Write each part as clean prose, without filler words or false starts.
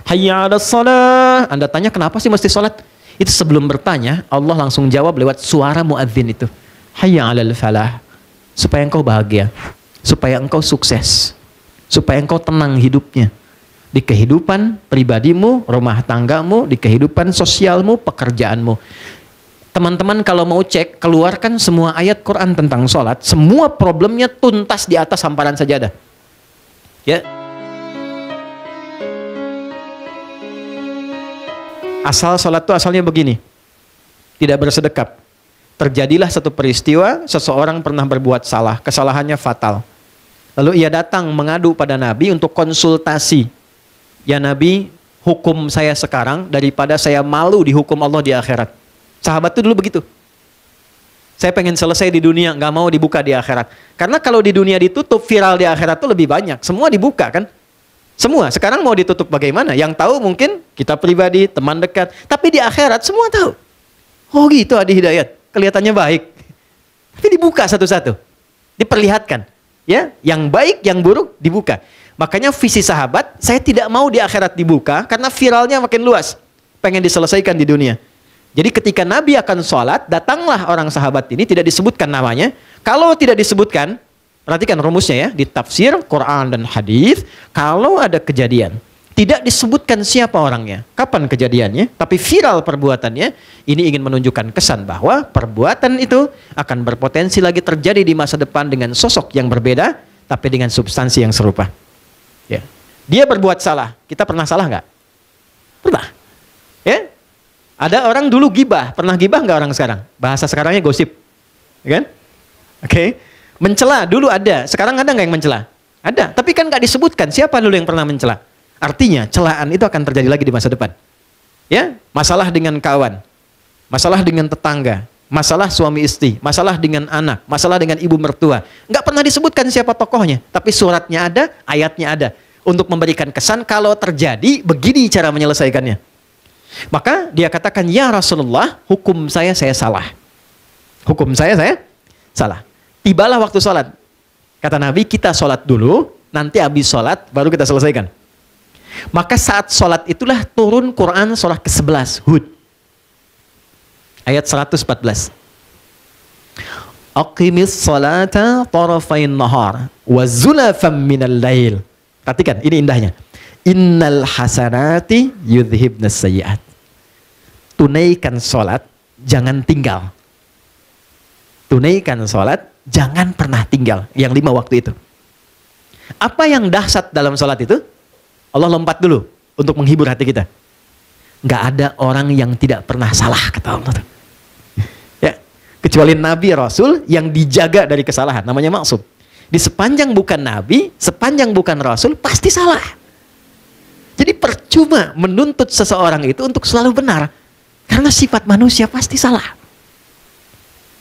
Hayya 'alas shalah. Anda tanya kenapa sih mesti sholat? Itu sebelum bertanya, Allah langsung jawab lewat suara muadzin itu. Hayya 'alal falah. Supaya engkau bahagia, supaya engkau sukses, supaya engkau tenang hidupnya. Di kehidupan pribadimu, rumah tanggamu, di kehidupan sosialmu, pekerjaanmu. Teman-teman kalau mau cek, keluarkan semua ayat Quran tentang sholat, semua problemnya tuntas di atas hamparan sajadah. Ya. Asal sholat itu asalnya begini, tidak bersedekap. Terjadilah satu peristiwa, seseorang pernah berbuat salah, kesalahannya fatal. Lalu ia datang mengadu pada Nabi untuk konsultasi. Ya Nabi, hukum saya sekarang daripada saya malu dihukum Allah di akhirat. Sahabat itu dulu begitu. Saya pengen selesai di dunia, nggak mau dibuka di akhirat. Karena kalau di dunia ditutup, viral di akhirat itu lebih banyak. Semua dibuka kan? Semua. Sekarang mau ditutup bagaimana? Yang tahu mungkin kita pribadi, teman dekat. Tapi di akhirat semua tahu. Oh gitu Adi Hidayat. Kelihatannya baik. Tapi dibuka satu-satu. Diperlihatkan. Ya, yang baik, yang buruk dibuka. Makanya visi sahabat, saya tidak mau di akhirat dibuka karena viralnya makin luas. Pengen diselesaikan di dunia. Jadi ketika Nabi akan sholat, datanglah orang sahabat ini, tidak disebutkan namanya. Kalau tidak disebutkan, perhatikan rumusnya ya, di tafsir, Quran dan hadis, kalau ada kejadian, tidak disebutkan siapa orangnya, kapan kejadiannya, tapi viral perbuatannya, ini ingin menunjukkan kesan bahwa perbuatan itu akan berpotensi lagi terjadi di masa depan dengan sosok yang berbeda, tapi dengan substansi yang serupa. Ya. Dia berbuat salah, kita pernah salah nggak? Pernah. Ya? Ada orang dulu gibah, pernah gibah nggak orang sekarang? Bahasa sekarangnya gosip, ya kan? Oke. Mencela dulu ada, sekarang ada nggak yang mencela? Ada, tapi kan nggak disebutkan siapa dulu yang pernah mencela. Artinya celaan itu akan terjadi lagi di masa depan. Ya, masalah dengan kawan, masalah dengan tetangga, masalah suami istri, masalah dengan anak, masalah dengan ibu mertua. Nggak pernah disebutkan siapa tokohnya, tapi suratnya ada, ayatnya ada. Untuk memberikan kesan kalau terjadi, begini cara menyelesaikannya. Maka dia katakan, ya Rasulullah, hukum saya salah. Hukum saya salah. Tibalah waktu sholat. Kata Nabi, kita sholat dulu, nanti habis sholat, baru kita selesaikan. Maka saat sholat itulah turun Quran surah ke-11, Hud. Ayat 114. Aqimis sholata tarafain nahar, wa zulafam minal lail. Perhatikan, ini indahnya. Innal hasanati yudhibnas sayyiat. Tunaikan sholat, jangan tinggal. Tunaikan sholat, jangan pernah tinggal. Yang 5 waktu itu. Apa yang dahsyat dalam sholat itu? Allah lompat dulu untuk menghibur hati kita. Nggak ada orang yang tidak pernah salah, kata Allah. Ya, kecuali Nabi Rasul yang dijaga dari kesalahan, namanya maksum. Di sepanjang bukan Nabi, sepanjang bukan Rasul, pasti salah. Jadi percuma menuntut seseorang itu untuk selalu benar. Karena sifat manusia pasti salah.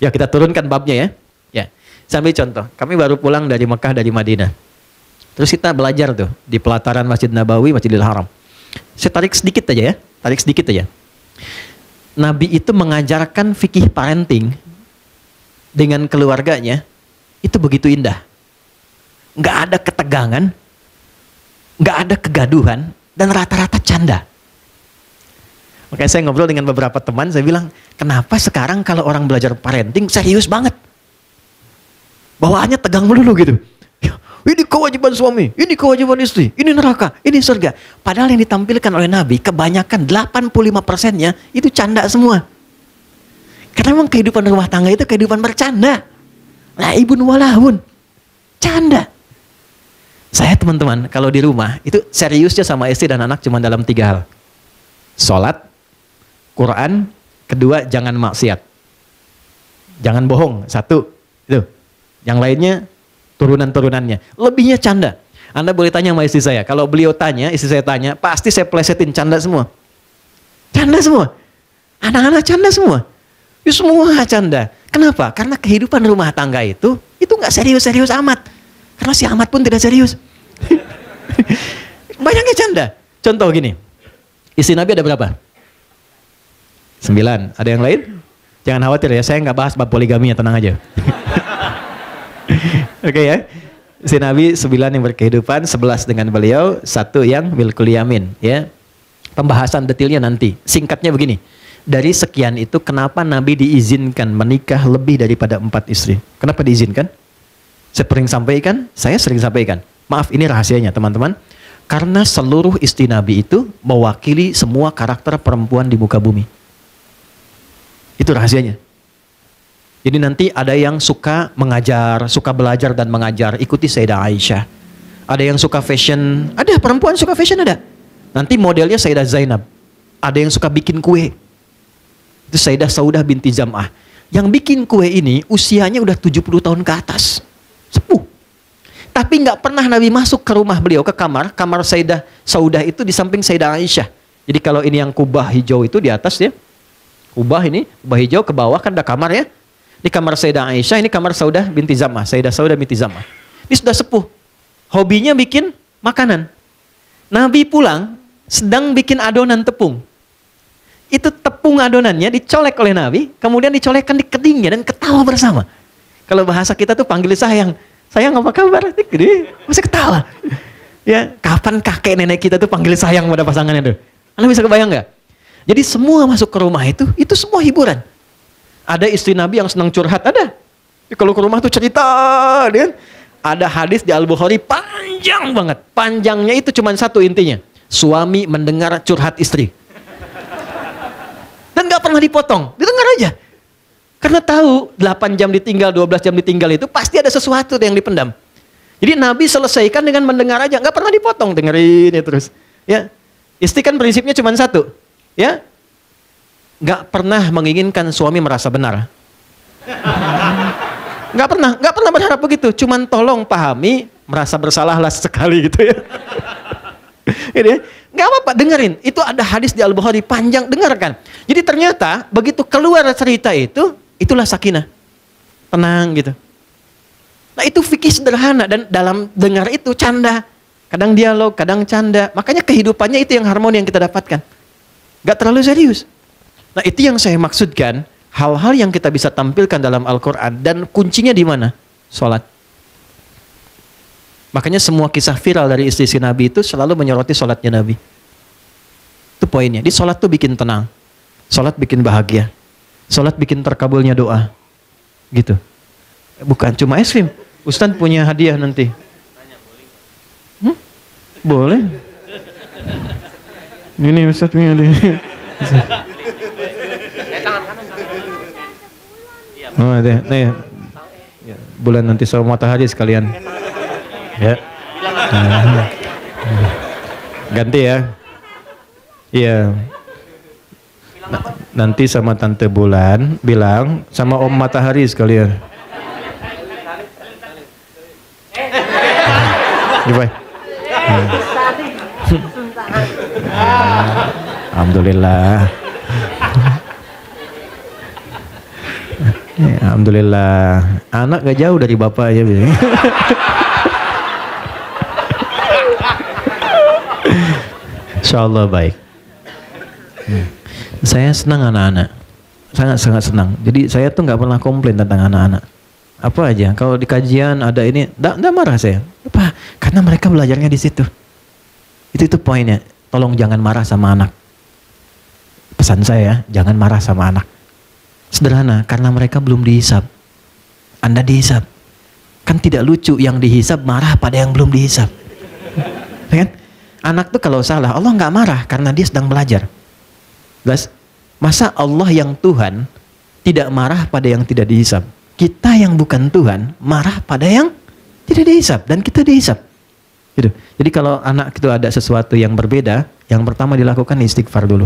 Ya, kita turunkan babnya ya. Ya, sambil contoh. Kami baru pulang dari Mekah, dari Madinah. Terus kita belajar tuh di pelataran Masjid Nabawi, Masjidil Haram. Saya tarik sedikit aja ya. Tarik sedikit aja. Nabi itu mengajarkan fikih parenting dengan keluarganya. Itu begitu indah. Nggak ada ketegangan. Nggak ada kegaduhan. Dan rata-rata canda. Makanya saya ngobrol dengan beberapa teman, saya bilang, kenapa sekarang kalau orang belajar parenting serius banget? Bawaannya tegang melulu gitu. Ini kewajiban suami, ini kewajiban istri, ini neraka, ini surga. Padahal yang ditampilkan oleh Nabi, kebanyakan 85%-nya itu canda semua. Karena memang kehidupan rumah tangga itu kehidupan bercanda. Laibun walahun. Canda. Saya teman-teman, kalau di rumah, itu seriusnya sama istri dan anak cuma dalam 3 hal. Sholat, Quran, kedua jangan maksiat. Jangan bohong, 1. Itu. Yang lainnya, turunan-turunannya. Lebihnya canda. Anda boleh tanya sama istri saya. Kalau beliau tanya, istri saya tanya, pasti saya plesetin canda semua. Canda semua. Anak-anak canda semua. Ya semua canda. Kenapa? Karena kehidupan rumah tangga itu nggak serius-serius amat. Karena si amat pun tidak serius. Banyaknya canda. Contoh gini. Istri Nabi ada berapa? 9. Ada yang lain? Jangan khawatir ya, saya nggak bahas bab poligami ya, tenang aja. Oke ya. Si Nabi 9 yang berkehidupan, 11 dengan beliau, 1 yang milkul yamin ya. Pembahasan detailnya nanti. Singkatnya begini. Dari sekian itu kenapa Nabi diizinkan menikah lebih daripada 4 istri? Kenapa diizinkan? Saya sering sampaikan. Maaf, ini rahasianya teman-teman. Karena seluruh istri Nabi itu mewakili semua karakter perempuan di muka bumi. Itu rahasianya. Jadi nanti ada yang suka mengajar, suka belajar dan mengajar, ikuti Sayyidah Aisyah. Ada yang suka fashion, ada perempuan suka fashion ada. Nanti modelnya Sayyidah Zainab. Ada yang suka bikin kue. Itu Sayyidah Saudah binti Zam'ah. Yang bikin kue ini usianya udah 70 tahun ke atas. Sepuh. Tapi nggak pernah Nabi masuk ke rumah beliau, ke kamar Sayyidah Saudah itu di samping Sayyidah Aisyah. Jadi kalau ini yang kubah hijau itu di atas ya. Kubah hijau ke bawah kan ada kamar ya. Ini kamar Sayyidah Aisyah, ini kamar Saudah binti Zam'ah. Sayyidah Saudah binti Zam'ah. Ini sudah sepuh. Hobinya bikin makanan. Nabi pulang sedang bikin adonan tepung. Itu tepung adonannya dicolek oleh Nabi, kemudian dicolekkan di kedingnya dan ketawa bersama. Kalau bahasa kita tuh panggil sayang. Sayang apa kabar? Gede, masih ketawa. Ya, kapan kakek nenek kita tuh panggil sayang pada pasangannya tuh? Anda bisa kebayang nggak? Jadi semua masuk ke rumah itu semua hiburan. Ada istri Nabi yang senang curhat, ada. Kalau ke rumah tuh cerita, kan? Ada hadis di Al-Bukhari panjang banget. Panjangnya itu cuma satu intinya. Suami mendengar curhat istri. Dan gak pernah dipotong. Didengar aja. Karena tahu 8 jam ditinggal, 12 jam ditinggal itu pasti ada sesuatu yang dipendam. Jadi Nabi selesaikan dengan mendengar aja. Gak pernah dipotong. Dengerin ya terus. Ya. Istri kan prinsipnya cuma satu. Ya. Gak pernah menginginkan suami merasa benar. Gak pernah berharap begitu. Cuman tolong pahami, merasa bersalahlah sekali gitu ya. Gitu ya. Gak apa-apa, dengerin. Itu ada hadis di Al-Bukhari panjang, dengarkan. Jadi ternyata begitu keluar cerita itu, itulah sakinah. Tenang gitu. Nah itu fikih sederhana dan dalam dengar itu canda. Kadang dialog, kadang canda. Makanya kehidupannya itu yang harmoni yang kita dapatkan. Gak terlalu serius. Nah itu yang saya maksudkan. Hal-hal yang kita bisa tampilkan dalam Al-Quran dan kuncinya di mana? Salat. Makanya semua kisah viral dari istri Nabi itu selalu menyoroti salatnya Nabi. Itu poinnya. Di salat tuh bikin tenang. Salat bikin bahagia. Salat bikin terkabulnya doa. Gitu. Bukan cuma es krim. Ustaz punya hadiah nanti. Boleh. Ini Ustaz punya hadiah. Oh, ada. Nih. Ya, bulan nanti sama matahari sekalian. Ya. Ganti ya. Iya. Nanti sama tante bulan bilang sama om matahari sekalian. Gimana? Alhamdulillah. Alhamdulillah, anak gak jauh dari bapak aja. Insyaallah baik. Saya senang anak-anak, sangat senang. Jadi saya tuh nggak pernah komplain tentang anak-anak. Apa aja, kalau di kajian ada ini, nggak marah saya. Apa? Karena mereka belajarnya di situ. Itu poinnya. Tolong jangan marah sama anak. Pesan saya, jangan marah sama anak. Sederhana, karena mereka belum dihisab. Anda dihisab. Kan tidak lucu yang dihisab marah pada yang belum dihisab. Kan? Anak tuh kalau salah, Allah nggak marah karena dia sedang belajar. Jelas? Masa Allah yang Tuhan tidak marah pada yang tidak dihisab? Kita yang bukan Tuhan marah pada yang tidak dihisab dan kita dihisab. Gitu. Jadi kalau anak itu ada sesuatu yang berbeda, yang pertama dilakukan istighfar dulu.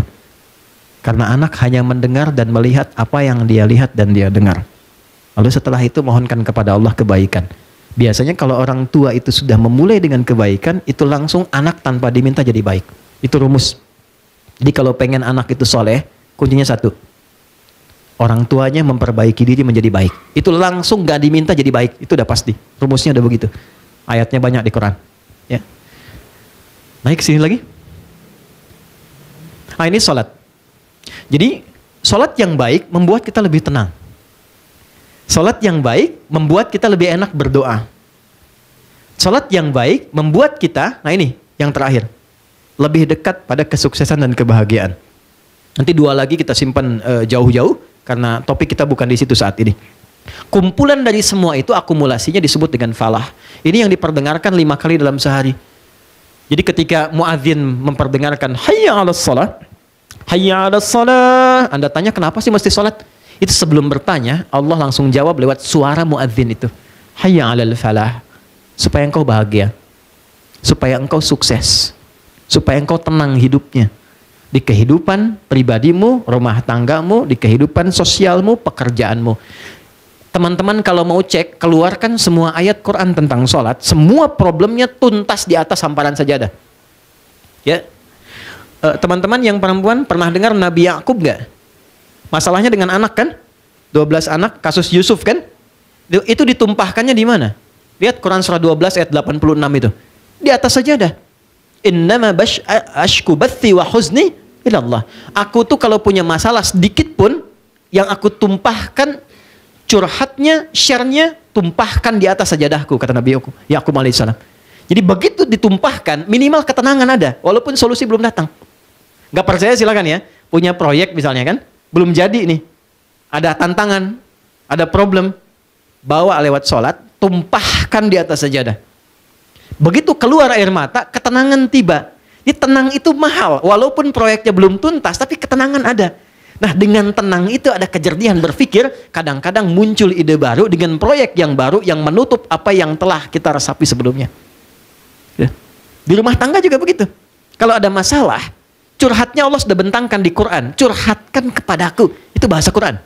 Karena anak hanya mendengar dan melihat apa yang dia lihat dan dia dengar. Lalu setelah itu mohonkan kepada Allah kebaikan. Biasanya kalau orang tua itu sudah memulai dengan kebaikan, itu langsung anak tanpa diminta jadi baik. Itu rumus. Jadi kalau pengen anak itu soleh, kuncinya satu. Orang tuanya memperbaiki diri menjadi baik. Itu langsung gak diminta jadi baik. Itu udah pasti. Rumusnya udah begitu. Ayatnya banyak di Quran. Ya. Naik sini lagi. Ini sholat. Jadi, sholat yang baik membuat kita lebih tenang. Sholat yang baik membuat kita lebih enak berdoa. Sholat yang baik membuat kita, nah ini yang terakhir, lebih dekat pada kesuksesan dan kebahagiaan. Nanti 2 lagi kita simpan jauh-jauh karena topik kita bukan di situ saat ini. Kumpulan dari semua itu akumulasinya disebut dengan falah. Ini yang diperdengarkan 5 kali dalam sehari. Jadi ketika muadzin memperdengarkan hayya 'alas shalah, hayya 'alas shalah, Anda tanya kenapa sih mesti salat? Itu sebelum bertanya, Allah langsung jawab lewat suara muadzin itu. Hayya 'alal falah. Supaya engkau bahagia. Supaya engkau sukses. Supaya engkau tenang hidupnya. Di kehidupan pribadimu, rumah tanggamu, di kehidupan sosialmu, pekerjaanmu. Teman-teman kalau mau cek, keluarkan semua ayat Quran tentang sholat, semua problemnya tuntas di atas hamparan sajadah. Ya, teman-teman yang perempuan pernah dengar Nabi Yakub nggak? Masalahnya dengan anak kan? 12 anak, kasus Yusuf kan? Itu ditumpahkannya di mana? Lihat Quran surah 12 ayat 86 itu. Di atas sajadah. Innama ashku bathi wa huzni ilallah. Aku tuh kalau punya masalah sedikit pun, yang aku tumpahkan, curhatnya, share-nya, tumpahkan di atas sajadahku, kata Nabi Yakub alaihissalam. Jadi begitu ditumpahkan, minimal ketenangan ada, walaupun solusi belum datang. Gak percaya silakan ya, punya proyek misalnya kan, belum jadi nih, ada tantangan, ada problem, bawa lewat sholat, tumpahkan di atas sajadah. Begitu keluar air mata, ketenangan tiba. Ini tenang itu mahal, walaupun proyeknya belum tuntas, tapi ketenangan ada. Nah, dengan tenang itu ada kejernihan berpikir, kadang-kadang muncul ide baru dengan proyek yang baru yang menutup apa yang telah kita resapi sebelumnya. Ya. Di rumah tangga juga begitu. Kalau ada masalah, curhatnya Allah sudah bentangkan di Quran, curhatkan kepadaku. Itu bahasa Quran.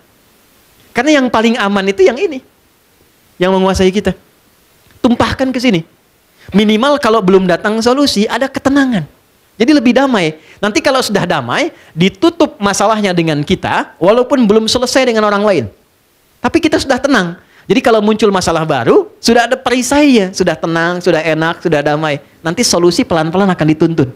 Karena yang paling aman itu yang ini, yang menguasai kita. Tumpahkan ke sini. Minimal kalau belum datang solusi, ada ketenangan. Jadi lebih damai. Nanti kalau sudah damai, ditutup masalahnya dengan kita, walaupun belum selesai dengan orang lain. Tapi kita sudah tenang. Jadi kalau muncul masalah baru, sudah ada perisainya. Sudah tenang, sudah enak, sudah damai. Nanti solusi pelan-pelan akan dituntun.